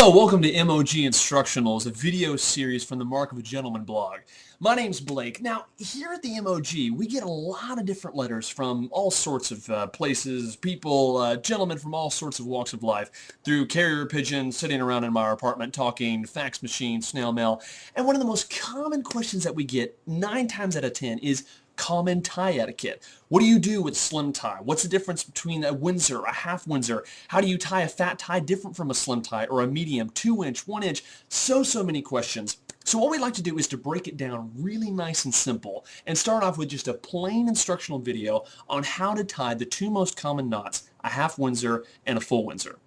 Hello, welcome to MoG Instructionals, a video series from the Mark of a Gentleman blog. My name's Blake. Now, here at the MoG, we get a lot of different letters from all sorts of places, people, gentlemen from all sorts of walks of life, through carrier pigeons, sitting around in my apartment, talking, fax machine, snail mail. And one of the most common questions that we get 9 times out of 10 is common tie etiquette. What do you do with slim tie? What's the difference between a Windsor, a half Windsor? How do you tie a fat tie different from a slim tie or a medium, 2-inch, 1-inch? So many questions. So what we like to do is to break it down really nice and simple and start off with just a plain instructional video on how to tie the 2 most common knots, a half Windsor and a full Windsor.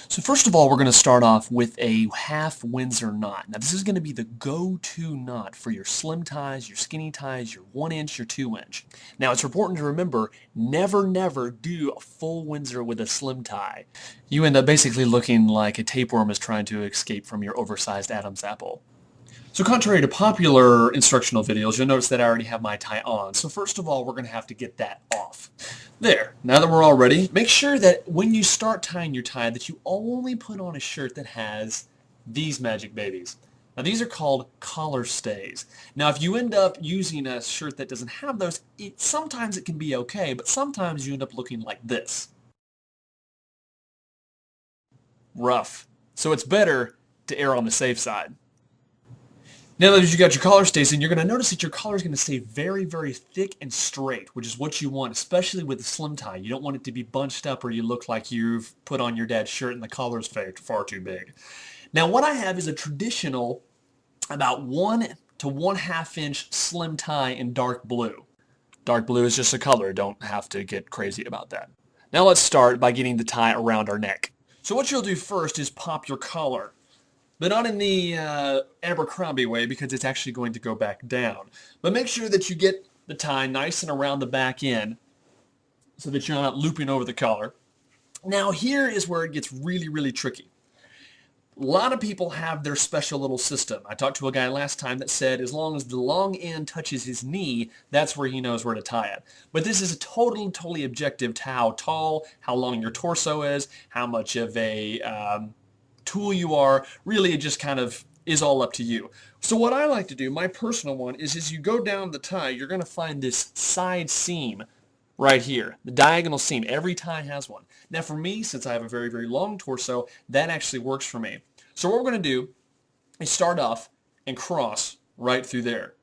So first of all, we're going to start off with a half Windsor knot. Now this is going to be the go-to knot for your slim ties, your skinny ties, your 1-inch, your 2-inch. Now it's important to remember, never do a full Windsor with a slim tie. You end up basically looking like a tapeworm is trying to escape from your oversized Adam's apple. So contrary to popular instructional videos, you'll notice that I already have my tie on. So first of all, we're going to have to get that off. There, now that we're all ready, make sure that when you start tying your tie that you only put on a shirt that has these magic babies. Now these are called collar stays. Now if you end up using a shirt that doesn't have those, sometimes it can be okay, but sometimes you end up looking like this. Rough. So it's better to err on the safe side. Now that you got your collar stays in, you're going to notice that your collar is going to stay very thick and straight, which is what you want, especially with a slim tie. You don't want it to be bunched up or you look like you've put on your dad's shirt and the collar is far too big. Now what I have is a traditional about 1 to 1/2 inch slim tie in dark blue. Dark blue is just a color. Don't have to get crazy about that. Now let's start by getting the tie around our neck. So what you'll do first is pop your collar. But not in the Abercrombie way, because it's actually going to go back down. But make sure that you get the tie nice and around the back end so that you're not looping over the collar. Now here is where it gets really tricky. A lot of people have their special little system. I talked to a guy last time that said as long as the long end touches his knee, that's where he knows where to tie it. But this is totally objective to how tall, how long your torso is, how much of a tool you are. Really, it just kind of is all up to you. So what I like to do, my personal one, is as you go down the tie, you're going to find this side seam right here, the diagonal seam. Every tie has one. Now for me, since I have a very long torso, that actually works for me. So what we're going to do is start off and cross right through there.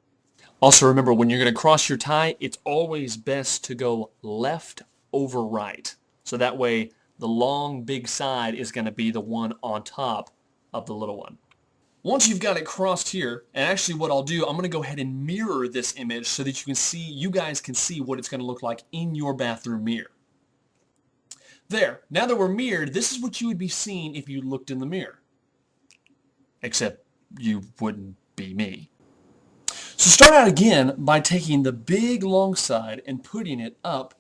Also remember, when you're going to cross your tie, it's always best to go left over right. So that way the long big side is going to be the one on top of the little one. Once you've got it crossed here, and actually what I'll do, I'm going to go ahead and mirror this image so that you guys can see what it's going to look like in your bathroom mirror. There, now that we're mirrored, this is what you would be seeing if you looked in the mirror. Except you wouldn't be me. So start out again by taking the big long side and putting it up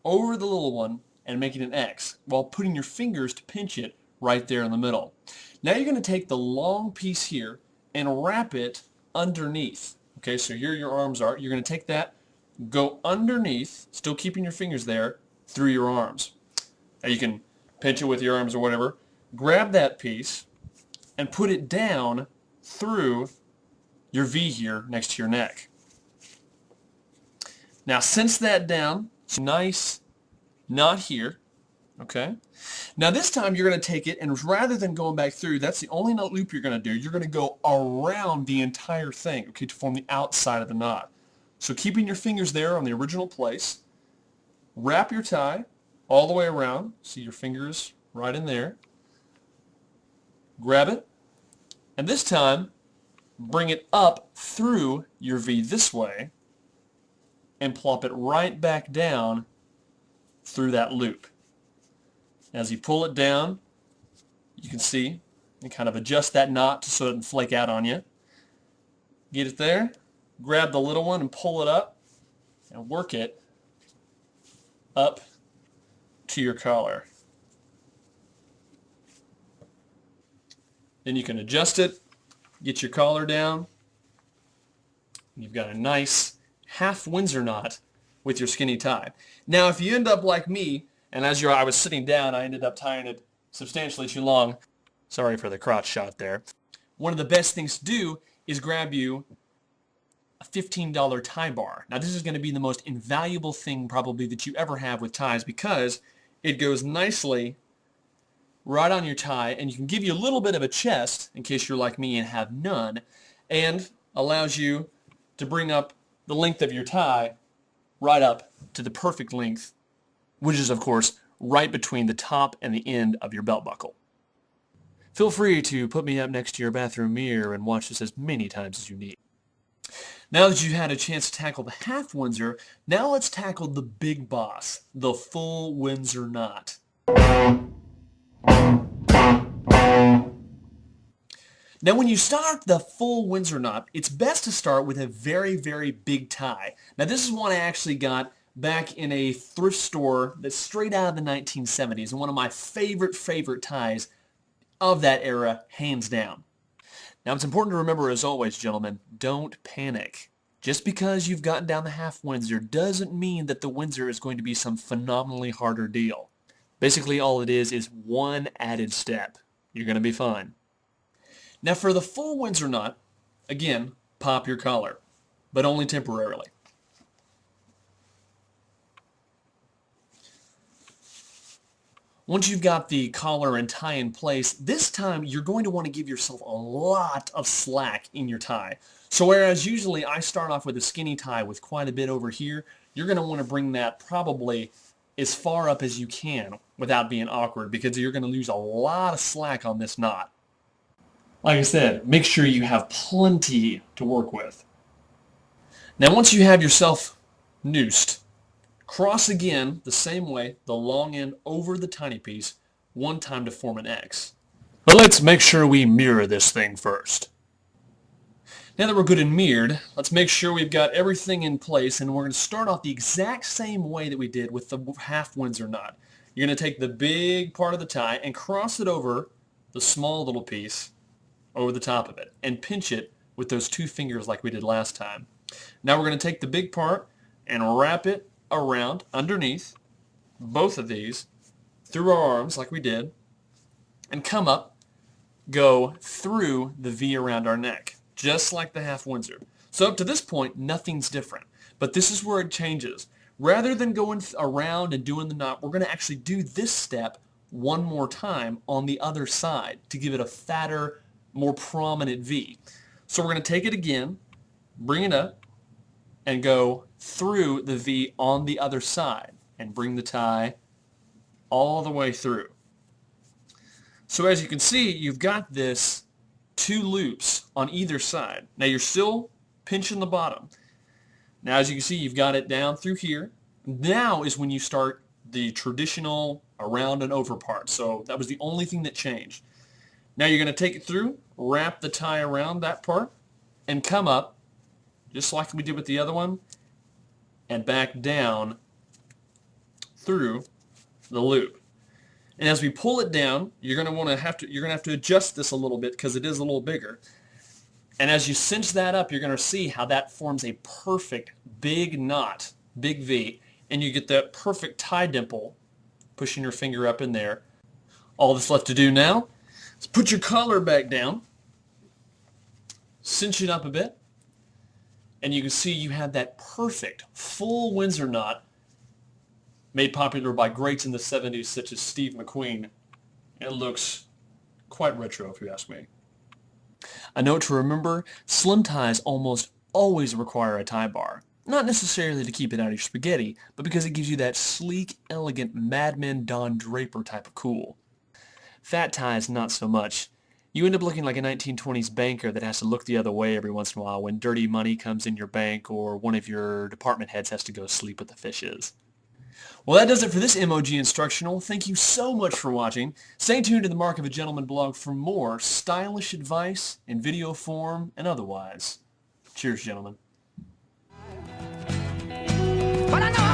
over the little one and making an X while putting your fingers to pinch it right there in the middle. Now you're going to take the long piece here and wrap it underneath. Okay, so here your arms are. You're going to take that, go underneath, still keeping your fingers there, through your arms. Now you can pinch it with your arms or whatever. Grab that piece and put it down through your V here next to your neck. Now cinch that down, it's nice knot here, okay? Now this time you're going to take it, and rather than going back through, that's the only knot loop you're going to do. You're going to go around the entire thing, okay, to form the outside of the knot. So keeping your fingers there on the original place, wrap your tie all the way around. See your fingers right in there. Grab it, and this time bring it up through your V this way and plop it right back down through that loop. As you pull it down, you can see and kind of adjust that knot so it doesn't flake out on you. Get it there, grab the little one and pull it up and work it up to your collar. Then you can adjust it, get your collar down, and you've got a nice half Windsor knot with your skinny tie. Now, if you end up like me, and I was sitting down, I ended up tying it substantially too long. Sorry for the crotch shot there. One of the best things to do is grab you a $15 tie bar. Now, this is going to be the most invaluable thing probably that you ever have with ties because it goes nicely right on your tie, and you can give you a little bit of a chest in case you're like me and have none, and allows you to bring up the length of your tie right up to the perfect length, which is, of course, right between the top and the end of your belt buckle. Feel free to put me up next to your bathroom mirror and watch this as many times as you need. Now that you've had a chance to tackle the half-Windsor, now let's tackle the big boss, the full Windsor knot. Now, when you start the full Windsor knot, it's best to start with a very, very big tie. Now, this is one I actually got back in a thrift store that's straight out of the 1970s, and one of my favorite ties of that era, hands down. Now, it's important to remember, as always, gentlemen, don't panic. Just because you've gotten down the half-Windsor doesn't mean that the Windsor is going to be some phenomenally harder deal. Basically, all it is one added step. You're going to be fine. Now, for the full Windsor knot, again, pop your collar, but only temporarily. Once you've got the collar and tie in place, this time you're going to want to give yourself a lot of slack in your tie. So whereas usually I start off with a skinny tie with quite a bit over here, you're going to want to bring that probably as far up as you can without being awkward, because you're going to lose a lot of slack on this knot. Like I said, make sure you have plenty to work with. Now, once you have yourself noosed, cross again the same way, the long end over the tiny piece, one time to form an X. But let's make sure we mirror this thing first. Now that we're good and mirrored, let's make sure we've got everything in place, and we're going to start off the exact same way that we did with the half-Windsor knot. You're going to take the big part of the tie and cross it over the small little piece over the top of it and pinch it with those two fingers like we did last time. Now we're going to take the big part and wrap it around underneath both of these through our arms like we did, and come up, go through the V around our neck, just like the half-Windsor. So up to this point, nothing's different, but this is where it changes. Rather than going around and doing the knot, we're going to actually do this step one more time on the other side to give it a fatter, more prominent V. So we're going to take it again, bring it up, and go through the V on the other side and bring the tie all the way through. So as you can see, you've got this two loops on either side. Now you're still pinching the bottom. Now as you can see, you've got it down through here. Now is when you start the traditional around and over part. So that was the only thing that changed. Now you're going to take it through, wrap the tie around that part, and come up, just like we did with the other one, and back down through the loop. And as we pull it down, you're going to have to adjust this a little bit because it is a little bigger. And as you cinch that up, you're going to see how that forms a perfect big knot, big V, and you get that perfect tie dimple, pushing your finger up in there. All that's left to do now is put your collar back down, cinch it up a bit, and you can see you have that perfect full Windsor knot made popular by greats in the 70s such as Steve McQueen. It looks quite retro if you ask me. A note to remember, slim ties almost always require a tie bar. Not necessarily to keep it out of your spaghetti, but because it gives you that sleek, elegant Mad Men Don Draper type of cool. Fat ties, not so much. You end up looking like a 1920s banker that has to look the other way every once in a while when dirty money comes in your bank or one of your department heads has to go sleep with the fishes. Well, that does it for this MoG Instructional. Thank you so much for watching. Stay tuned to the Mark of a Gentleman blog for more stylish advice in video form and otherwise. Cheers, gentlemen. But I know